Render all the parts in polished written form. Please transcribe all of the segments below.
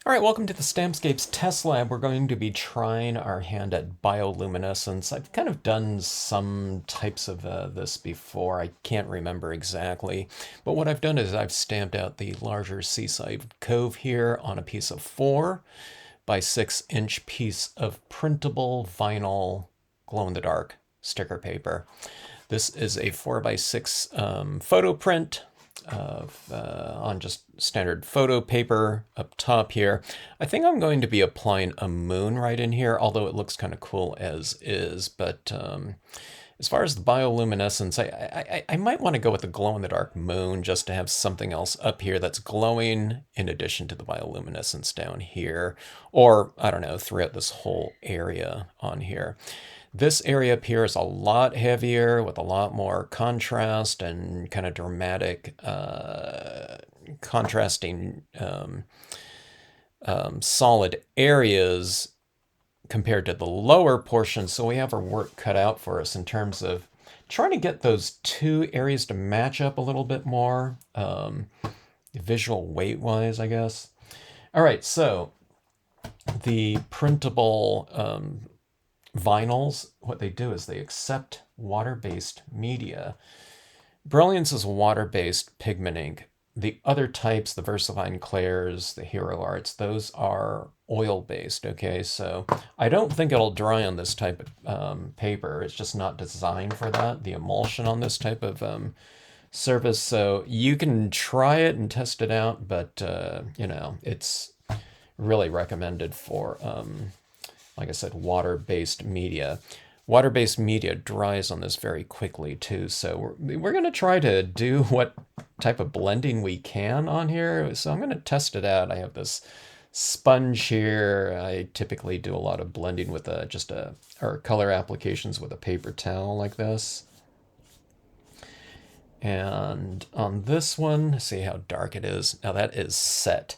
All right, welcome to the Stampscapes test lab. We're going to be trying our hand at bioluminescence. I've kind of done some types of this before. I can't remember exactly. But what I've done is I've stamped out the larger Seaside Cove here on a piece of 4 by 6-inch piece of printable vinyl glow-in-the-dark sticker paper. This is a 4 by 6 photo print on just standard photo paper up top here. I think I'm going to be applying a moon right in here, although it looks kind of cool as is. But as far as the bioluminescence, I might want to go with the glow-in-the-dark moon just to have something else up here that's glowing in addition to the bioluminescence down here. Or, I don't know, throughout this whole area on here. This area up here is a lot heavier with a lot more contrast and kind of dramatic contrasting solid areas compared to the lower portion. So we have our work cut out for us in terms of trying to get those two areas to match up a little bit more visual weight wise, I guess. All right, so the printable vinyls, what they do is they accept water-based media. Brilliance is water-based pigment ink. The other types, the VersaFine Clairs, the Hero Arts, those are oil-based, okay? So I don't think it'll dry on this type of paper. It's just not designed for that, the emulsion on this type of surface. So you can try it and test it out, but, you know, it's really recommended for like I said, water-based media. Water-based media dries on this very quickly too, so we're going to try to do what type of blending we can on here. So I'm going to test it out. I have this sponge here. I typically do a lot of blending with or color applications with a paper towel like this. And on this one, see how dark it is. Now that is set.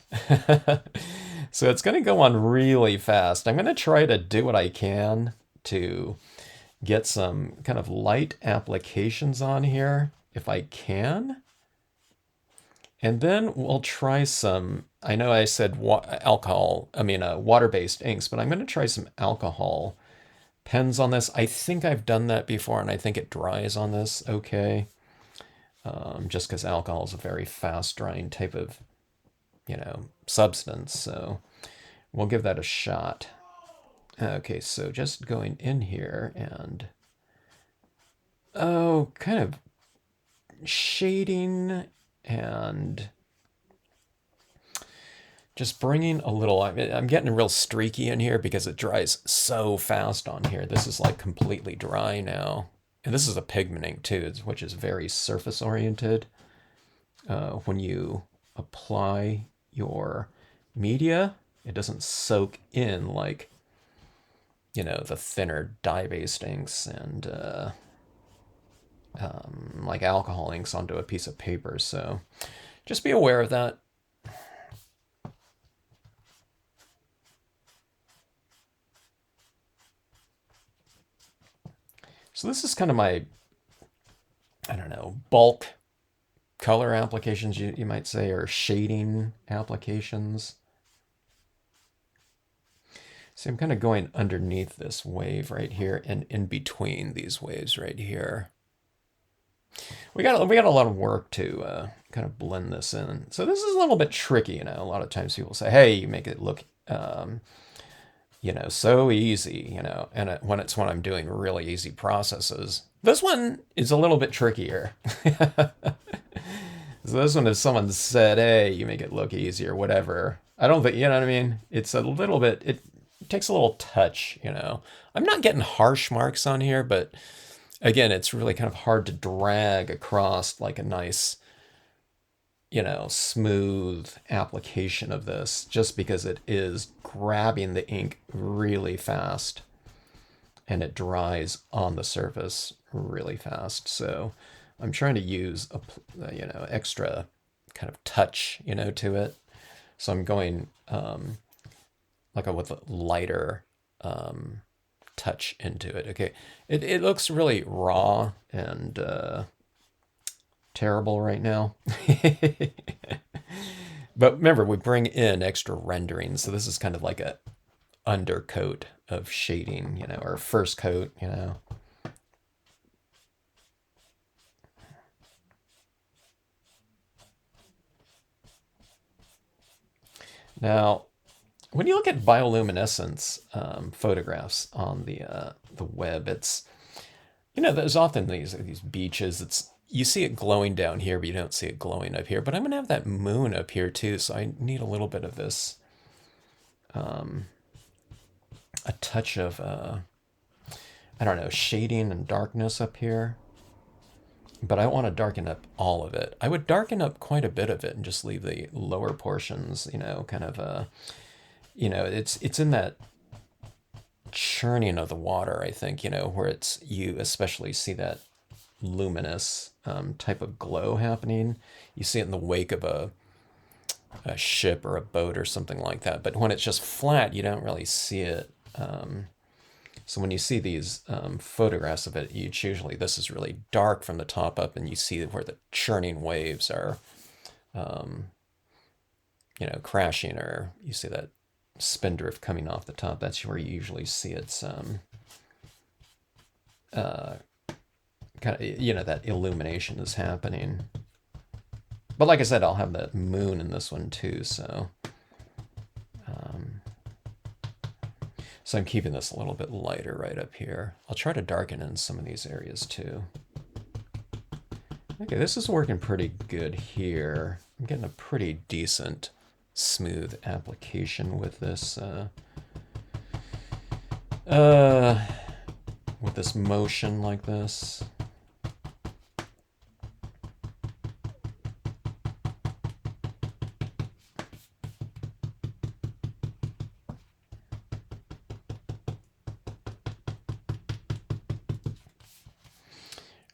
So it's going to go on really fast. I'm going to try to do what I can to get some kind of light applications on here, if I can. And then we'll try some, I know I said water-based inks, but I'm going to try some alcohol pens on this. I think I've done that before, and I think it dries on this okay. Just because alcohol is a very fast-drying type of, substance. So we'll give that a shot. Okay, so just going in here and, kind of shading and just bringing a little, I'm getting real streaky in here because it dries so fast on here. This is like completely dry now. And this is a pigment ink too, which is very surface oriented. When you apply your media, it doesn't soak in like, the thinner dye-based inks and like alcohol inks onto a piece of paper. So just be aware of that. So this is kind of my, I don't know, bulk color applications, you might say, or shading applications. So I'm kind of going underneath this wave right here and in between these waves right here. We got a lot of work to kind of blend this in. So this is a little bit tricky, A lot of times people say, hey, you make it look so easy, and when I'm doing really easy processes. This one is a little bit trickier. So this one, if someone said, hey, you make it look easy or whatever, I don't think, you know what I mean? It's a little bit, it takes a little touch, I'm not getting harsh marks on here, but again, it's really kind of hard to drag across like a nice, smooth application of this just because it is grabbing the ink really fast and it dries on the surface really fast. So I'm trying to use extra kind of touch, to it. So I'm going with a lighter touch into it. Okay, it looks really raw and terrible right now. But remember, we bring in extra rendering, so this is kind of like a undercoat of shading, you know, or first coat, you know. Now, when you look at bioluminescence photographs on the web, it's, you know, there's often these beaches. It's, you see it glowing down here, but you don't see it glowing up here. But I'm gonna have that moon up here too, so I need a little bit of this, a touch of I don't know, shading and darkness up here. But I want to darken up all of it. I would darken up quite a bit of it and just leave the lower portions, you know, kind of you know, it's in that churning of the water, I think, you know, where it's, you especially see that luminous type of glow happening. You see it in the wake of a ship or a boat or something like that. But when it's just flat, you don't really see it. So when you see these photographs of it, it's usually, this is really dark from the top up, and you see where the churning waves are, you know, crashing, or you see that spindrift coming off the top. That's where you usually see its kind of, you know, that illumination is happening. But like I said, I'll have that moon in this one too, so so I'm keeping this a little bit lighter right up here. I'll try to darken in some of these areas too. Okay, this is working pretty good here. I'm getting a pretty decent smooth application with this with this motion like this.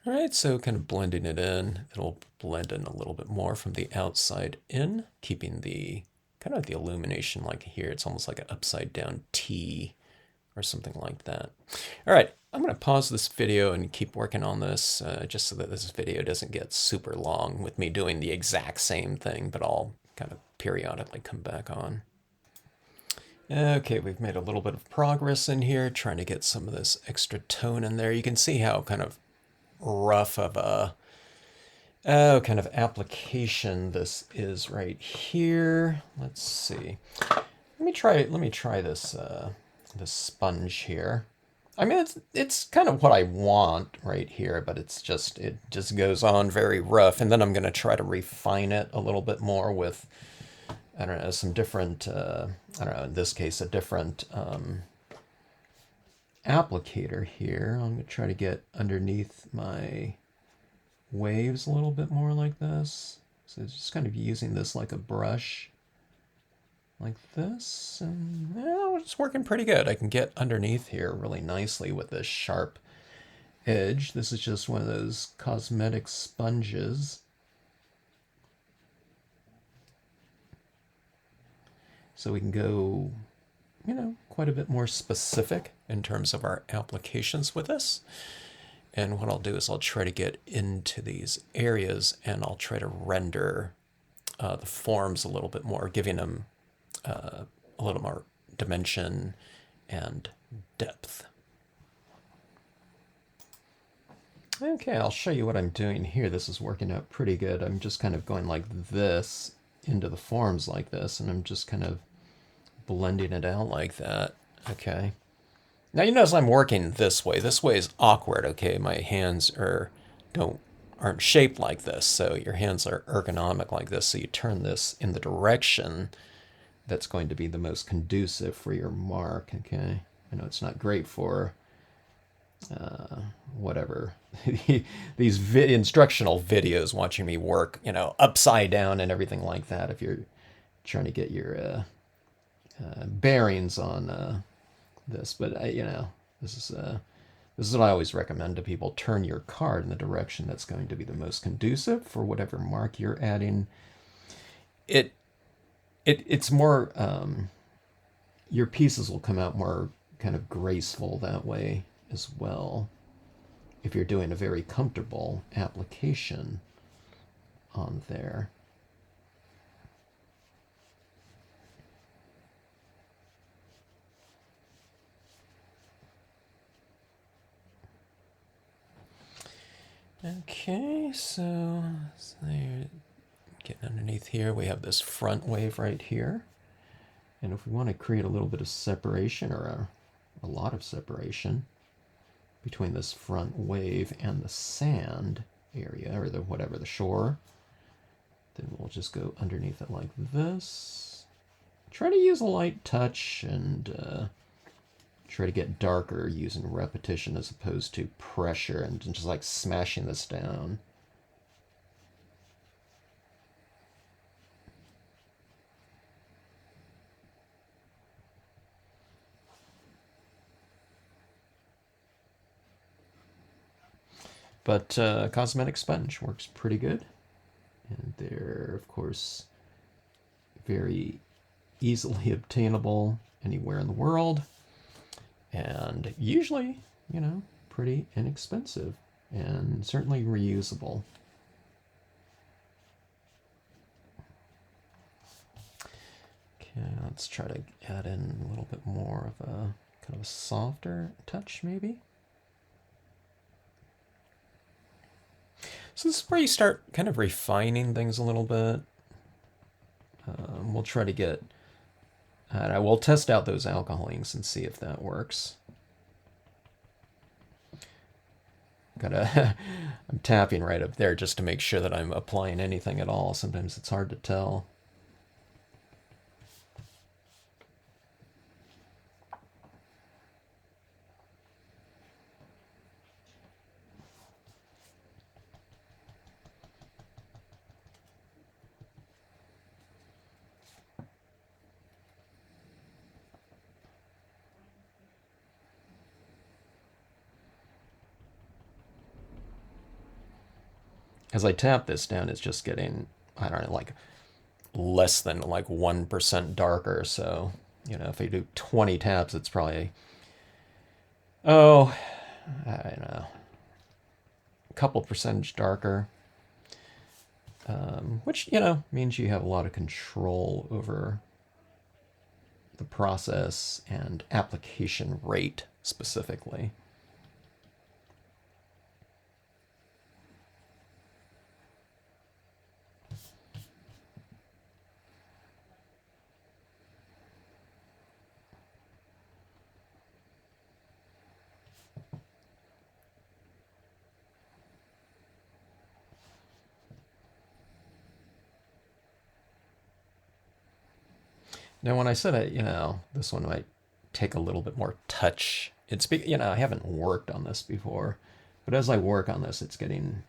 All right, so kind of blending it in. It'll blend in a little bit more from the outside in, keeping the kind of the illumination like here. It's almost like an upside down T or something like that. All right, I'm going to pause this video and keep working on this just so that this video doesn't get super long with me doing the exact same thing, but I'll kind of periodically come back on. Okay, we've made a little bit of progress in here, trying to get some of this extra tone in there. You can see how kind of rough of a kind of application this is right here. Let's see. Let me try this this sponge here. I mean, it's kind of what I want right here, but it just goes on very rough. And then I'm going to try to refine it a little bit more with, I don't know, some different, I don't know, in this case, a different applicator here. I'm going to try to get underneath my waves a little bit more like this. So it's just kind of using this like a brush like this, and well, it's working pretty good. I can get underneath here really nicely with this sharp edge. This is just one of those cosmetic sponges. So we can go, you know, quite a bit more specific in terms of our applications with this. And what I'll do is I'll try to get into these areas and I'll try to render the forms a little bit more, giving them a little more dimension and depth. Okay, I'll show you what I'm doing here. This is working out pretty good. I'm just kind of going like this into the forms like this, and I'm just kind of blending it out like that. Okay. Now you notice I'm working this way. This way is awkward, okay? My hands aren't shaped like this, so your hands are ergonomic like this, so you turn this in the direction that's going to be the most conducive for your mark, okay? I know it's not great for whatever, these instructional videos watching me work, you know, upside down and everything like that, if you're trying to get your bearings on this. But you know, this is what I always recommend to people: turn your card in the direction that's going to be the most conducive for whatever mark you're adding. It's more your pieces will come out more kind of graceful that way as well, if you're doing a very comfortable application on there. Okay, so there, getting underneath here, we have this front wave right here. And if we want to create a little bit of separation, or a lot of separation between this front wave and the sand area, or the whatever, the shore, then we'll just go underneath it like this. Try to use a light touch and try to get darker using repetition as opposed to pressure and just like smashing this down. But cosmetic sponge works pretty good. And they're, of course, very easily obtainable anywhere in the world. And usually, pretty inexpensive and certainly reusable. Okay, let's try to add in a little bit more of a kind of a softer touch, maybe. So this is where you start kind of refining things a little bit. We'll try to get, I will test out those alcohol inks and see if that works. I'm tapping right up there just to make sure that I'm applying anything at all. Sometimes it's hard to tell. As I tap this down, it's just getting, I don't know, like less than like 1% darker. So, if I do 20 taps, it's probably, oh, I don't know, a couple percentage darker. Which, means you have a lot of control over the process and application rate specifically. Now, when I said it, this one might take a little bit more touch. I haven't worked on this before, but as I work on this, it's getting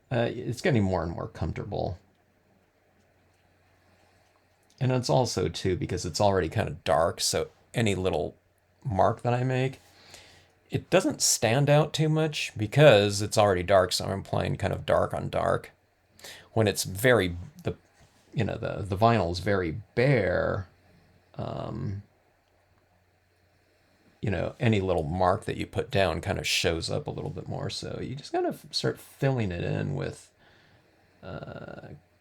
more and more comfortable. And it's also too because it's already kind of dark, so any little mark that I make, it doesn't stand out too much because it's already dark, so I'm playing kind of dark on dark. When it's very the vinyl is very bare, any little mark that you put down kind of shows up a little bit more. So you just kind of start filling it in with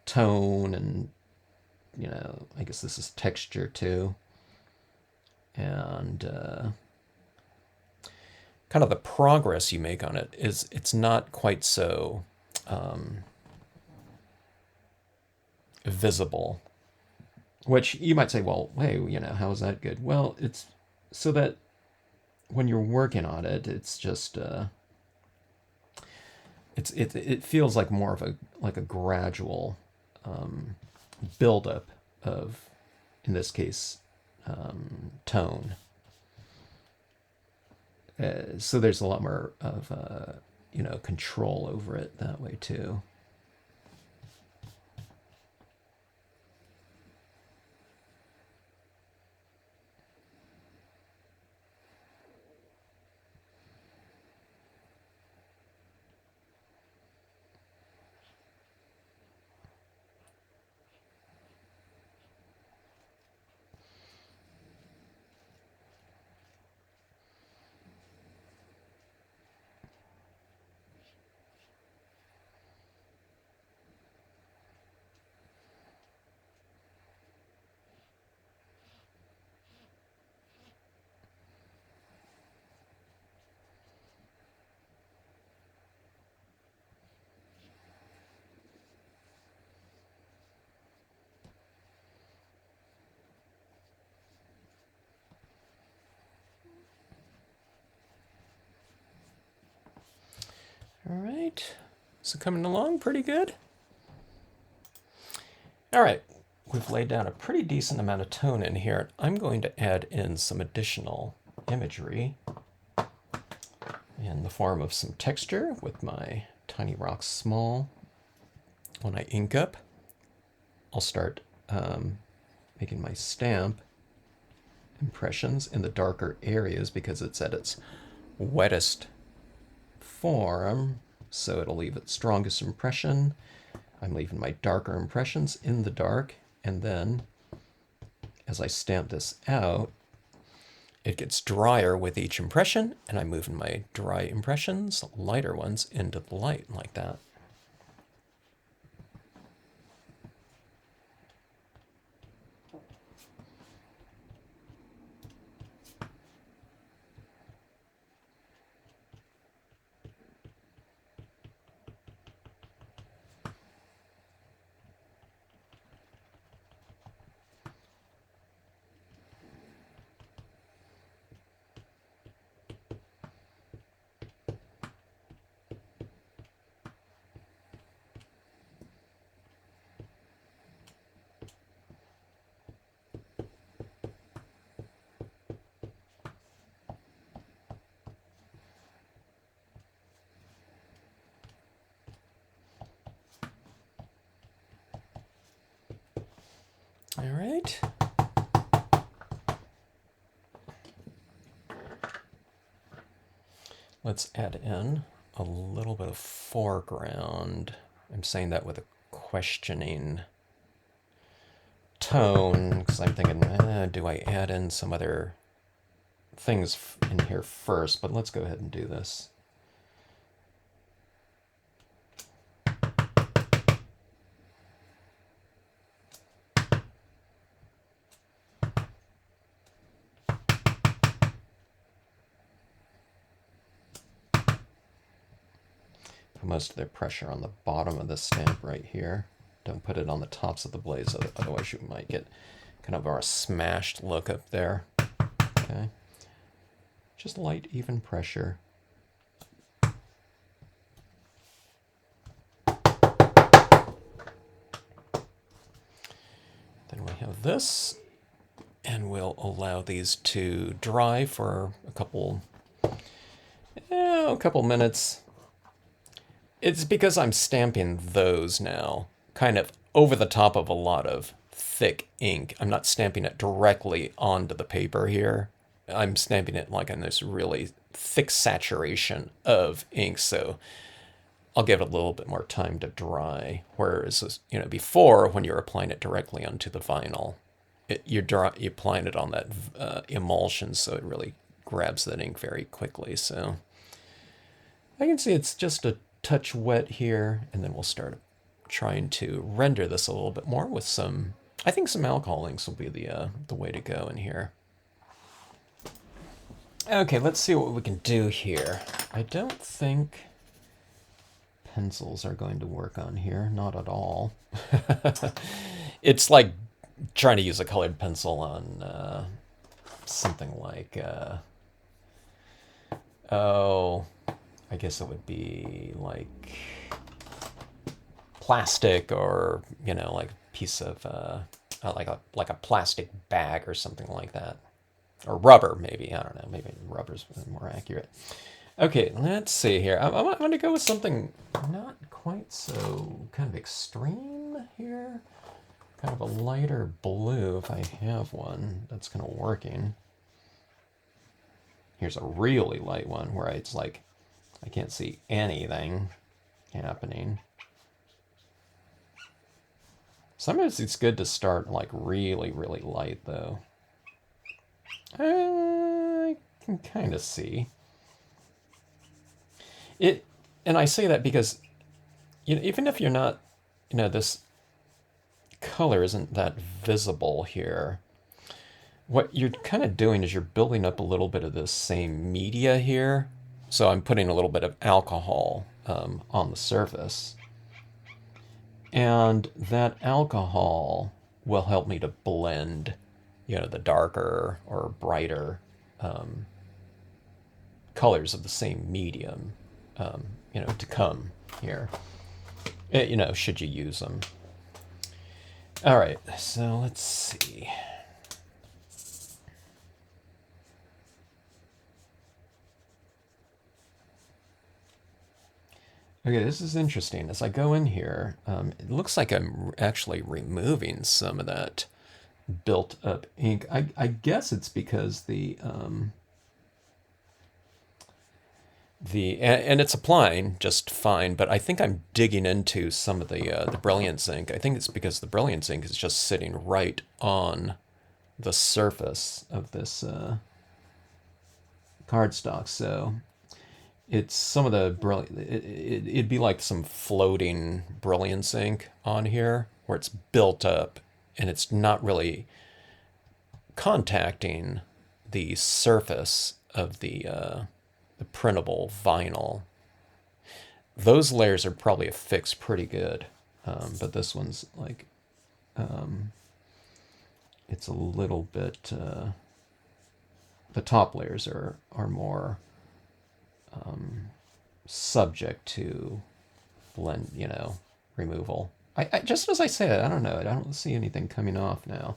tone and, I guess this is texture too. And kind of the progress you make on it it's not quite so visible. Which you might say, well, hey, how is that good? Well, it's so that when you're working on it, it's just it feels like more of a gradual buildup of, in this case, tone. So there's a lot more of control over it that way too. All right, so coming along pretty good. All right, we've laid down a pretty decent amount of tone in here. I'm going to add in some additional imagery in the form of some texture with my Tiny Rock Small. When I ink up, I'll start making my stamp impressions in the darker areas because it's at its wettest form, so it'll leave its strongest impression. I'm leaving my darker impressions in the dark, and then as I stamp this out, it gets drier with each impression, and I'm moving my dry impressions, lighter ones, into the light like that. All right. Let's add in a little bit of foreground. I'm saying that with a questioning tone because I'm thinking, do I add in some other things in here first? But let's go ahead and do this. Put most of the pressure on the bottom of the stamp right here. Don't put it on the tops of the blades, otherwise you might get kind of a smashed look up there. Okay. Just light, even pressure. Then we have this, and we'll allow these to dry for a couple minutes. It's because I'm stamping those now, kind of over the top of a lot of thick ink. I'm not stamping it directly onto the paper here. I'm stamping it like in this really thick saturation of ink, so I'll give it a little bit more time to dry. Whereas, before, when you're applying it directly onto the vinyl, you're applying it on that emulsion, so it really grabs that ink very quickly. So I can see it's just a touch wet here, and then we'll start trying to render this a little bit more with some, I think some alcohol inks will be the way to go in here. Okay, let's see what we can do here. I don't think pencils are going to work on here, not at all. It's like trying to use a colored pencil on something like, I guess it would be like plastic, or like a piece of like a plastic bag or something like that, or rubber maybe. I don't know. Maybe rubber's more accurate. Okay, let's see here. I'm going to go with something not quite so kind of extreme here. Kind of a lighter blue if I have one that's kind of working. Here's a really light one where it's like I can't see anything happening. Sometimes it's good to start like really, really light though. I can kind of see it, and I say that because even if you're not, this color isn't that visible here, what you're kind of doing is you're building up a little bit of this same media here. So I'm putting a little bit of alcohol on the surface. And that alcohol will help me to blend, the darker or brighter colors of the same medium you know, to come here, you know, should you use them. All right, so let's see. Okay, this is interesting. As I go in here, it looks like I'm actually removing some of that built up ink. I guess it's because and it's applying just fine, but I think I'm digging into some of the Brilliance ink. I think it's because the Brilliance ink is just sitting right on the surface of this cardstock. So it's some of the brilliant. It'd be like some floating Brilliance ink on here where it's built up and it's not really contacting the surface of the printable vinyl. Those layers are probably affixed pretty good, but this one's like it's a little bit. The top layers are more subject to blend, you know, removal. I just as I said, I don't know. I don't see anything coming off now.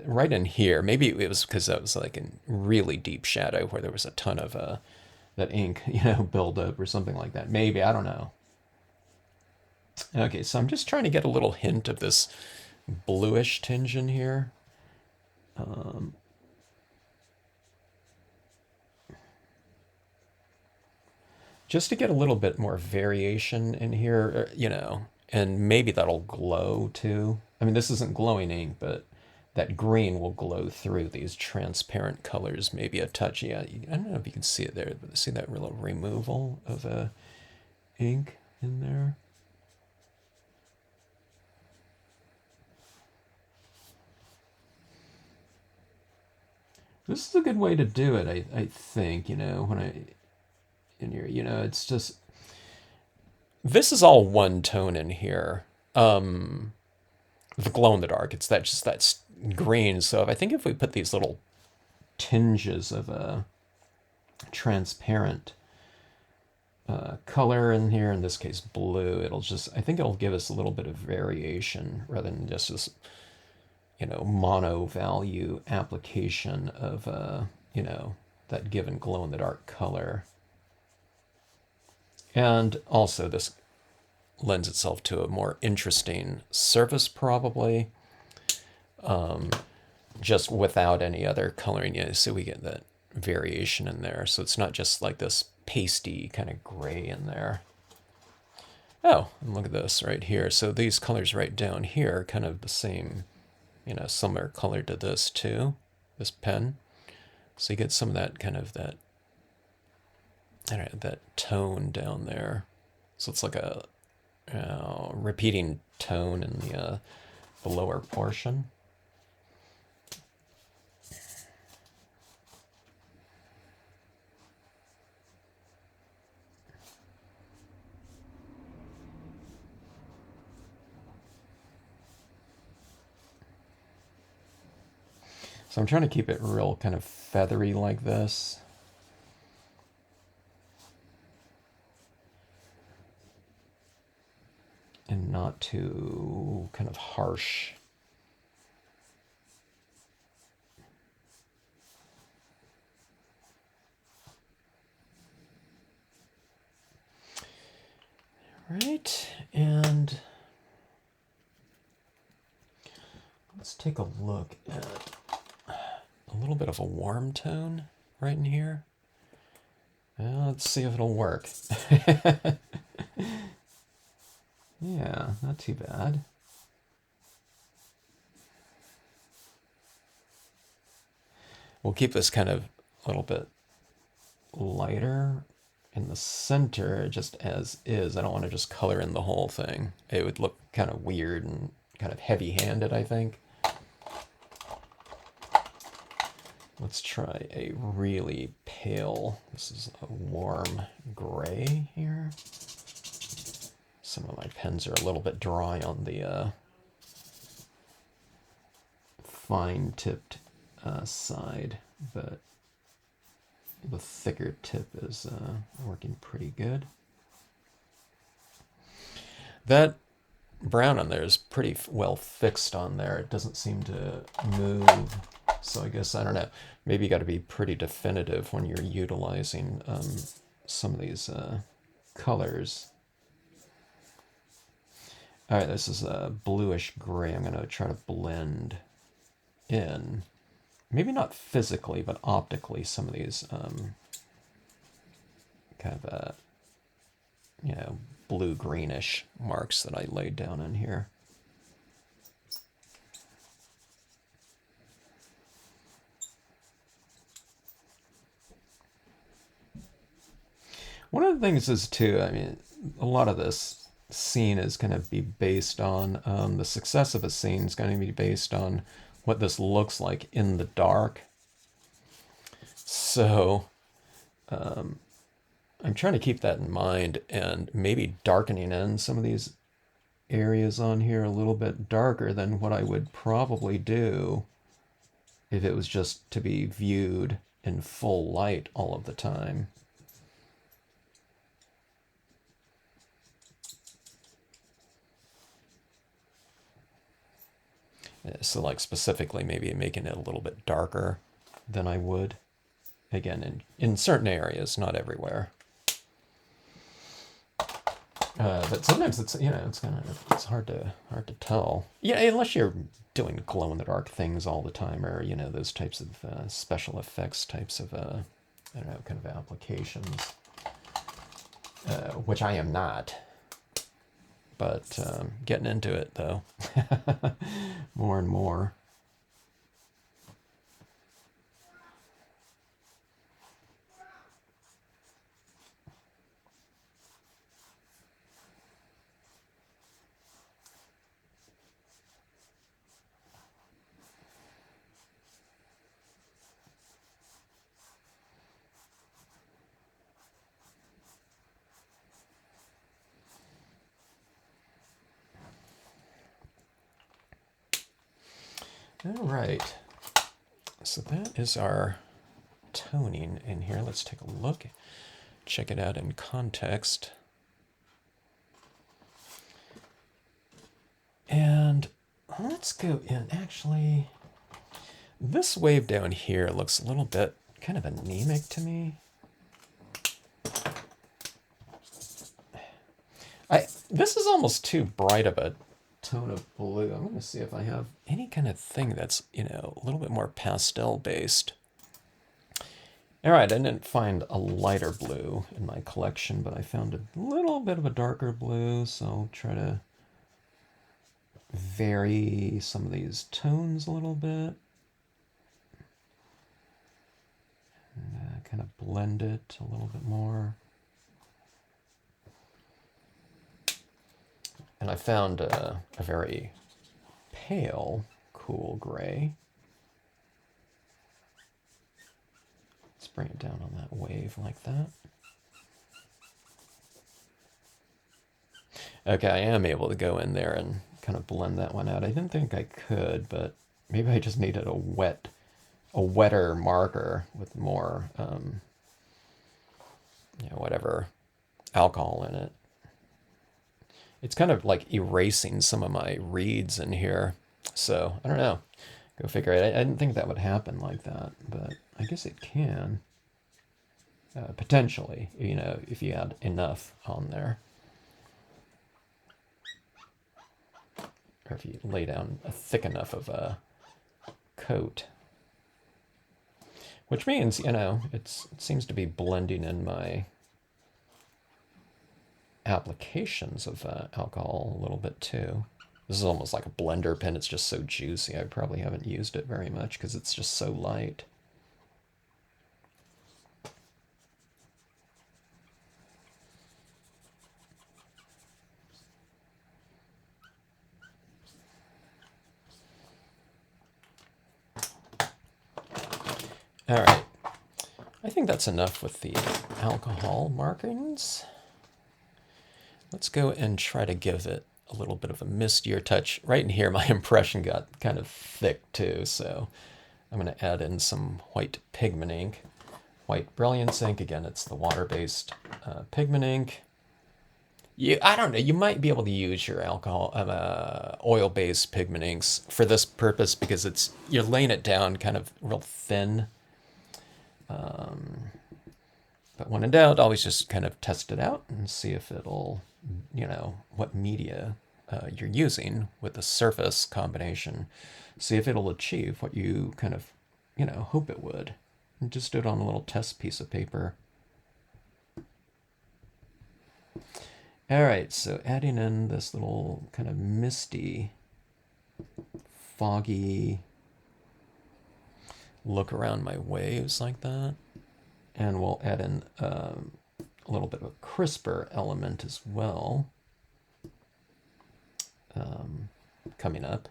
Right in here, maybe it was because that was like in really deep shadow where there was a ton of that ink, you know, buildup or something like that. Maybe, I don't know. Okay, so I'm just trying to get a little hint of this bluish tinge in here. Just to get a little bit more variation in here, you know, and maybe that'll glow too. I mean, this isn't glowing ink, but that green will glow through these transparent colors, maybe a touch. Yeah, I don't know if you can see it there, but see that little removal of ink in there? This is a good way to do it, I think, you know, when in here, you know, it's just, this is all one tone in here. The glow in the dark, it's that just that green. So I think if we put these little tinges of a transparent color in here, in this case blue, it'll just, I think it'll give us a little bit of variation rather than just this, you know, mono value application of, you know, that given glow in the dark color. And also this lends itself to a more interesting surface probably, just without any other coloring. You know, so we get that variation in there. So it's not just like this pasty kind of gray in there. Oh, and look at this right here. So these colors right down here are kind of the same, you know, similar color to this too, this pen. So you get some of that kind of that, I don't know, that tone down there. So it's like a repeating tone in the lower portion. So I'm trying to keep it real kind of feathery like this. And not too kind of harsh. Right, and let's take a look at a little bit of a warm tone right in here. Let's see if it'll work. Yeah, not too bad. We'll keep this kind of a little bit lighter in the center, just as is. I don't want to just color in the whole thing. It would look kind of weird and kind of heavy-handed, I think. Let's try a really pale, this is a warm gray here. Some of my pens are a little bit dry on the fine-tipped side, but the thicker tip is working pretty good. That brown on there is pretty well fixed on there. It doesn't seem to move. So I guess, I don't know, maybe you got to be pretty definitive when you're utilizing some of these colors. All right, this is a bluish gray. I'm going to try to blend in, maybe not physically, but optically, some of these kind of, blue-greenish marks that I laid down in here. One of the things is, too, I mean, a lot of this scene is going to be based on, the success of a scene is going to be based on what this looks like in the dark. So I'm trying to keep that in mind and maybe darkening in some of these areas on here a little bit darker than what I would probably do if it was just to be viewed in full light all of the time. So like specifically maybe making it a little bit darker than I would. Again, in certain areas, not everywhere. But sometimes it's it's hard to tell. Yeah, unless you're doing glow in the dark things all the time, or those types of special effects types of I don't know, kind of applications, which I am not. But getting into it though, more and more. All right, so that is our toning in here. Let's take a look, check it out in context. And let's go in. Actually, this wave down here looks a little bit kind of anemic to me. This is almost too bright of a tone of blue. I'm going to see if I have any kind of thing that's, a little bit more pastel based. All right, I didn't find a lighter blue in my collection, but I found a little bit of a darker blue, so I'll try to vary some of these tones a little bit. And kind of blend it a little bit more. And I found a very pale, cool gray. Let's bring it down on that wave like that. Okay, I am able to go in there and kind of blend that one out. I didn't think I could, but maybe I just needed a wetter marker with more, whatever alcohol in it. It's kind of like erasing some of my reeds in here. So, I don't know. Go figure it. I didn't think that would happen like that, but I guess it can. Potentially, if you add enough on there. Or if you lay down a thick enough of a coat. Which means, it seems to be blending in my applications of alcohol a little bit too. This is almost like a blender pen. It's just so juicy. I probably haven't used it very much because it's just so light. All right. I think that's enough with the alcohol markings. Let's go and try to give it a little bit of a mistier touch. Right in here, my impression got kind of thick too, so I'm going to add in some white pigment ink. White Brilliance ink, again, it's the water-based pigment ink. I don't know. You might be able to use your oil-based pigment inks for this purpose because you're laying it down kind of real thin. But when in doubt, always just kind of test it out and see if it'll, what media you're using with the surface combination. See if it'll achieve what you kind of, hope it would. And just do it on a little test piece of paper. All right, so adding in this little kind of misty, foggy look around my waves like that. And we'll add in a little bit of a crisper element as well coming up.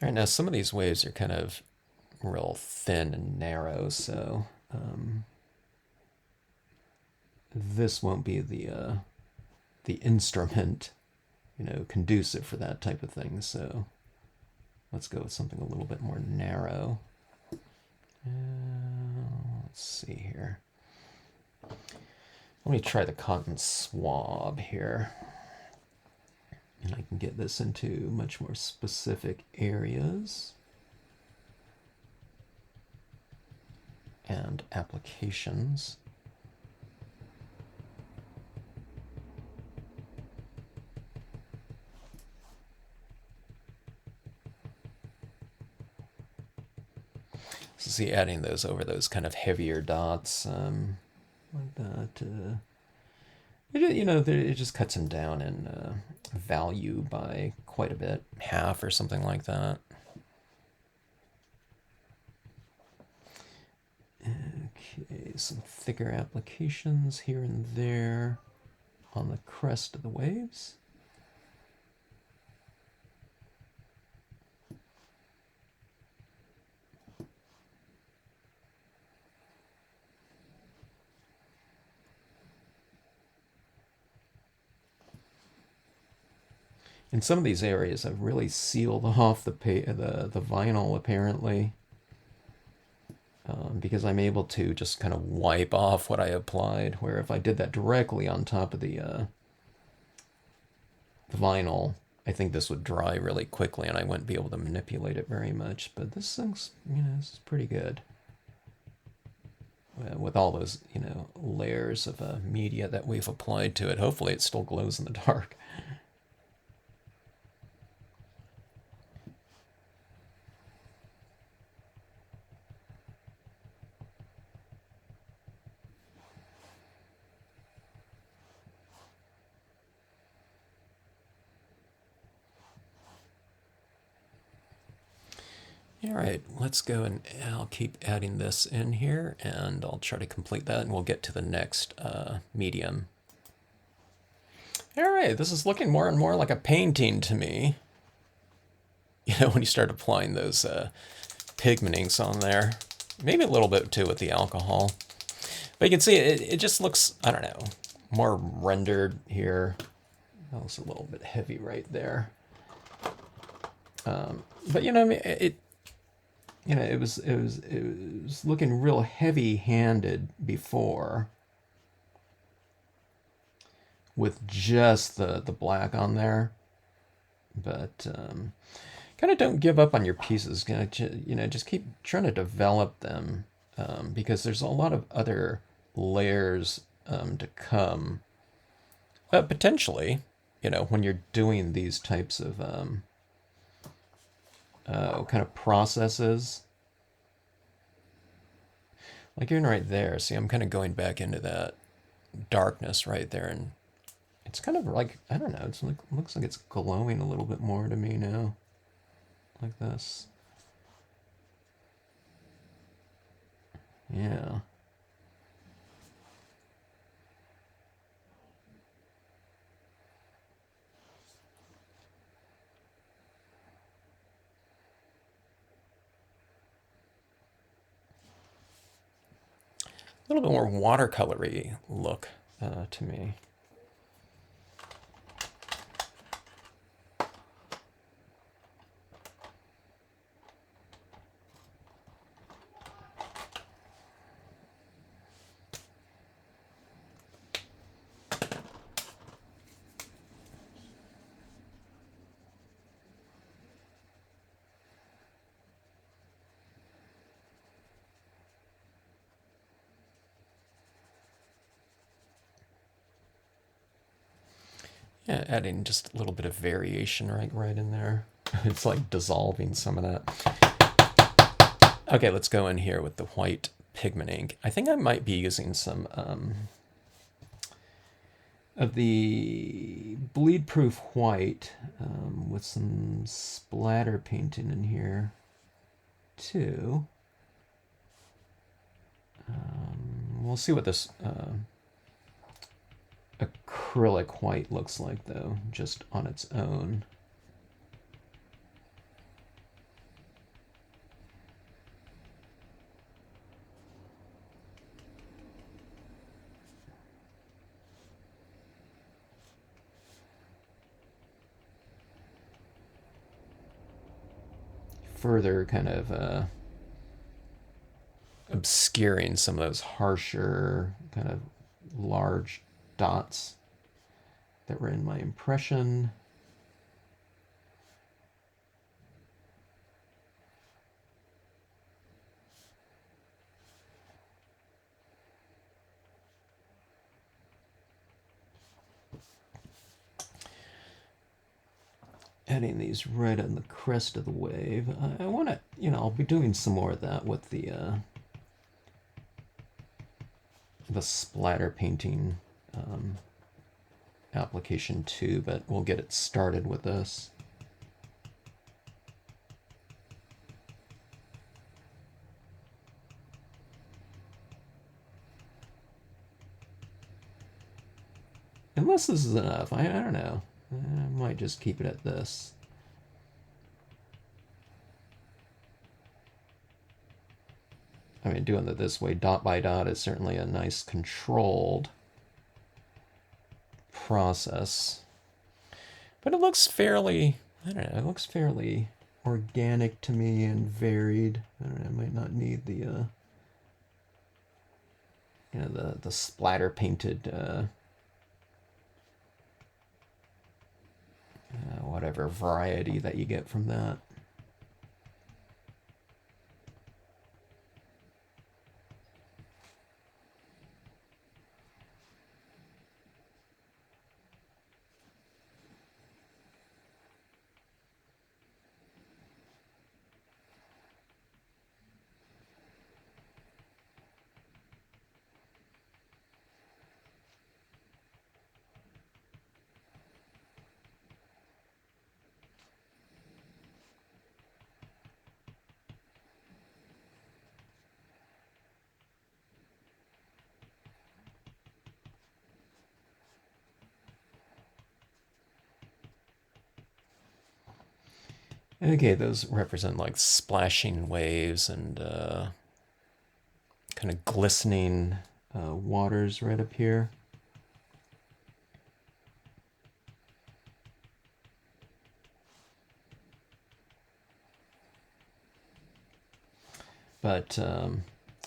All right, now some of these waves are kind of real thin and narrow, so this won't be the instrument, conducive for that type of thing. So let's go with something a little bit more narrow. Let's see here. Let me try the cotton swab here. And I can get this into much more specific areas and applications. So see, adding those over those kind of heavier dots like that. It just cuts them down in value by quite a bit, half or something like that. Okay, some thicker applications here and there on the crest of the waves. In some of these areas, I've really sealed off the vinyl apparently, because I'm able to just kind of wipe off what I applied. Where if I did that directly on top of the vinyl, I think this would dry really quickly, and I wouldn't be able to manipulate it very much. But this thing's, this is pretty good. With all those, layers of media that we've applied to it. Hopefully it still glows in the dark. All right, let's go and I'll keep adding this in here and I'll try to complete that and we'll get to the next medium. All right, this is looking more and more like a painting to me. When you start applying those pigment inks on there. Maybe a little bit too with the alcohol. But you can see it just looks, I don't know, more rendered here. That was a little bit heavy right there. But it was looking real heavy-handed before with just the black on there. But kind of don't give up on your pieces. Just keep trying to develop them because there's a lot of other layers to come. Potentially, when you're doing these types of kind of processes. Like even right there, see, I'm kind of going back into that darkness right there, and it's kind of like, I don't know, it looks like it's glowing a little bit more to me now, like this. Yeah. little bit more watercolory look to me. Yeah, adding just a little bit of variation right in there. It's like dissolving some of that. Okay, let's go in here with the white pigment ink. I think I might be using some of the bleed-proof white with some splatter painting in here too. We'll see what this acrylic white looks like though, just on its own. Further kind of obscuring some of those harsher kind of large dots that were in my impression. Adding these right on the crest of the wave. I want to, I'll be doing some more of that with the splatter painting application too, but we'll get it started with this. Unless this is enough, I don't know. I might just keep it at this. I mean, doing it this way, dot by dot, is certainly a nice controlled process. But it looks fairly, I don't know, it looks fairly organic to me and varied. I don't know, I might not need the, the splatter painted, whatever variety that you get from that. Okay, those represent like splashing waves and kind of glistening waters right up here. But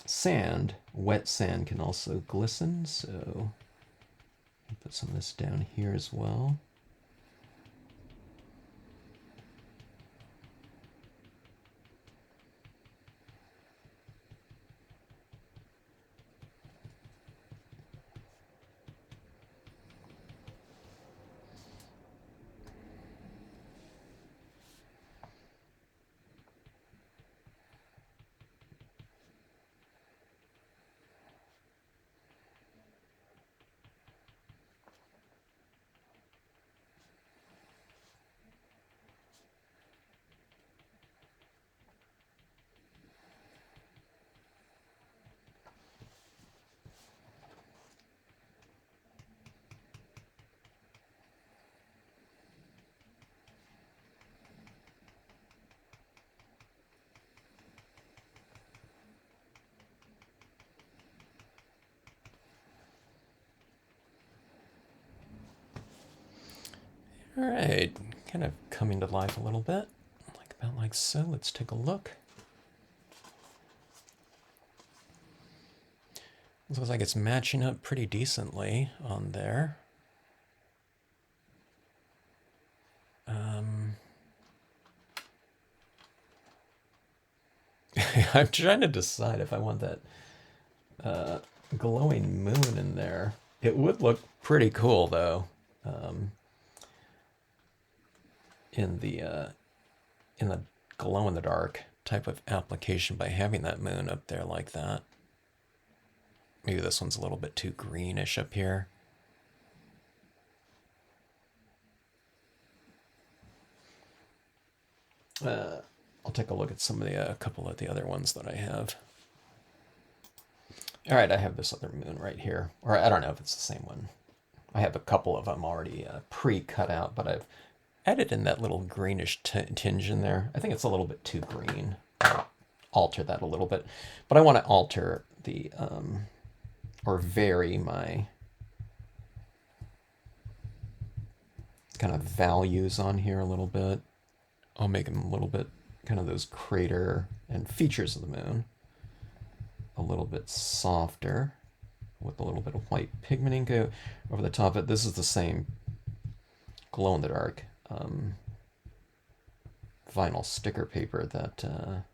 sand, wet sand, can also glisten, so I'll put some of this down here as well. All right, kind of coming to life a little bit, about like so. Let's take a look. It looks like it's matching up pretty decently on there. I'm trying to decide if I want that glowing moon in there. It would look pretty cool though, in the glow in the dark type of application by having that moon up there like that. Maybe this one's a little bit too greenish up here. I'll take a look at some of the a couple of the other ones that I have. All right, I have this other moon right here, or I don't know if it's the same one. I have a couple of them already pre-cut out, but I've added in that little greenish tinge in there. I think it's a little bit too green. I'll alter that a little bit, but I want to alter the or vary my kind of values on here a little bit. I'll make them a little bit kind of those crater and features of the moon a little bit softer with a little bit of white pigment ink over the top of it. This is the same glow in the dark vinyl sticker paper that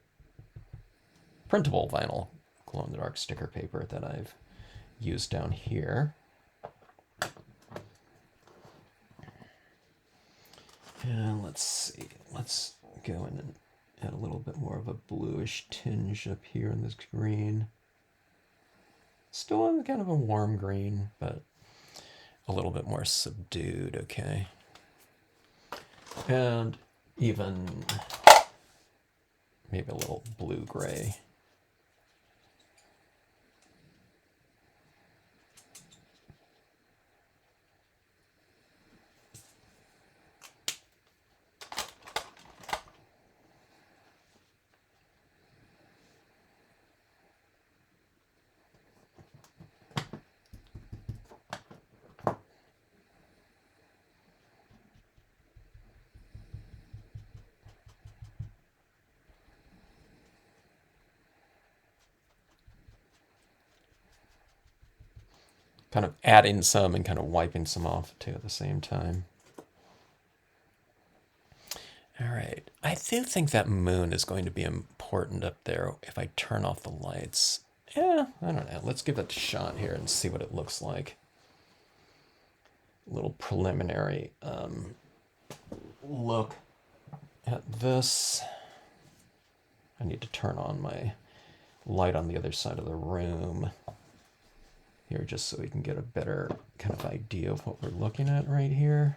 printable vinyl glow in the dark sticker paper that I've used down here. And let's see, let's go in and add a little bit more of a bluish tinge up here in this green. Still in kind of a warm green, but a little bit more subdued, okay. And even maybe a little blue-gray. Kind of adding some and kind of wiping some off too at the same time. All right, I do think that moon is going to be important up there if I turn off the lights. Yeah, I don't know. Let's give it a shot here and see what it looks like. A little preliminary look at this. I need to turn on my light on the other side of the room here just so we can get a better kind of idea of what we're looking at right here.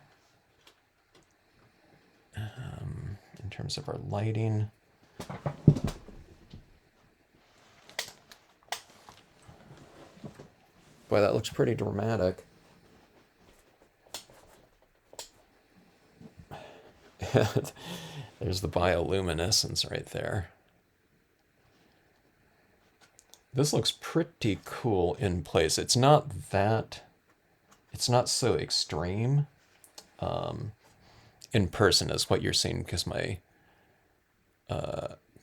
In terms of our lighting. Boy, that looks pretty dramatic. There's the bioluminescence right there. This looks pretty cool in place. It's not so extreme in person as what you're seeing because my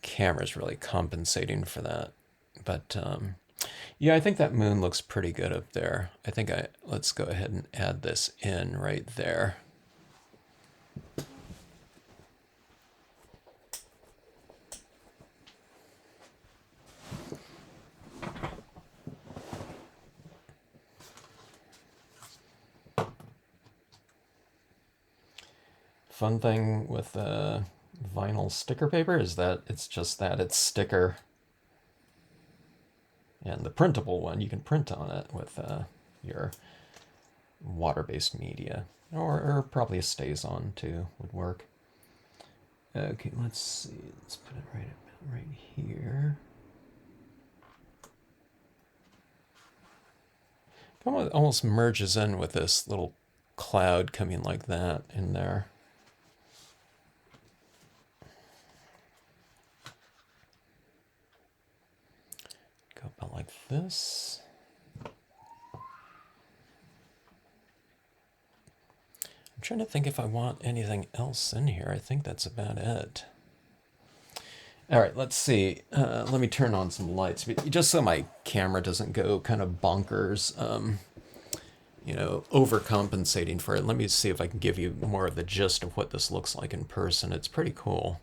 camera's really compensating for that. But yeah, I think that moon looks pretty good up there. I think let's go ahead and add this in right there. Fun thing with vinyl sticker paper is that it's sticker. And the printable one, you can print on it with your water-based media. Or probably a stays-on too would work. Okay, let's see. Let's put it right here. It almost merges in with this little cloud coming like that in there. Go about like this. I'm trying to think if I want anything else in here. I think that's about it. All right, let's see. Let me turn on some lights, just so my camera doesn't go kind of bonkers, overcompensating for it. Let me see if I can give you more of the gist of what this looks like in person. It's pretty cool.